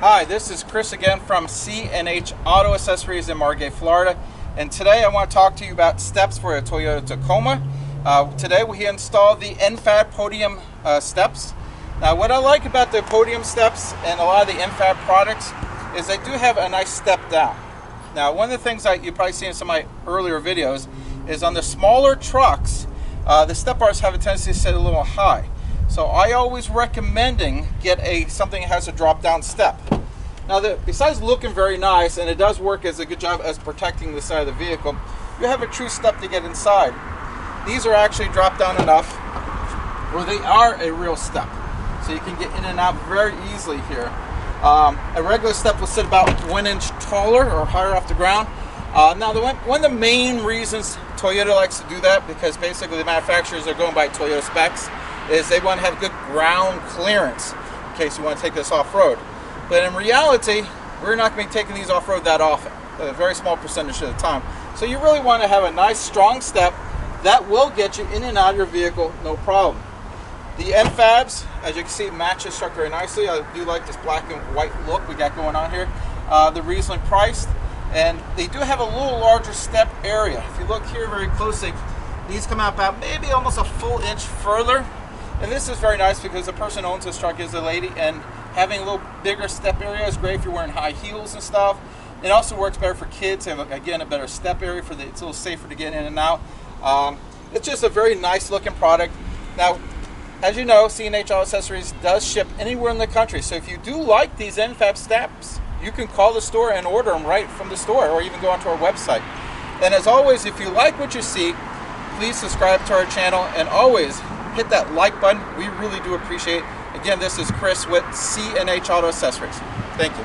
Hi, this is Chris again from C&H Auto Accessories in Margate, Florida. And today I want to talk to you about steps for a Toyota Tacoma. Today we installed the nfab Podium steps. Now what I like about the Podium steps and a lot of the nfab products is they do have a nice step down. Now one of the things that you've probably seen in some of my earlier videos is on the smaller trucks, the step bars have a tendency to sit a little high. So I always recommending get something that has a drop down step. Now besides looking very nice, and it does work as a good job as protecting the side of the vehicle, you have a true step to get inside. These are actually drop down enough where they are a real step. So you can get in and out very easily here. A regular step will sit about 1 inch taller or higher off the ground. Now one of the main reasons Toyota likes to do that, because basically the manufacturers are going by Toyota specs, is they want to have good ground clearance in case you want to take this off-road. But in reality, we're not going to be taking these off-road that often, a very small percentage of the time. So you really want to have a nice strong step that will get you in and out of your vehicle no problem. The nfabs, as you can see, match this truck very nicely. I do like this black and white look we got going on here. They're reasonably priced, and they do have a little larger step area. If you look here very closely, these come out about maybe almost a full inch further. And this is very nice because the person who owns this truck is a lady, and having a little bigger step area is great if you're wearing high heels and stuff. It also works better for kids. They have, again, a better step area it's a little safer to get in and out. It's just a very nice looking product. Now, as you know, C&H Auto Accessories does ship anywhere in the country. So if you do like these nfab steps, you can call the store and order them right from the store, or even go onto our website. And as always, if you like what you see, please subscribe to our channel, and always hit that like button. We really do appreciate it. Again, this is Chris with C&H Auto Accessories. Thank you.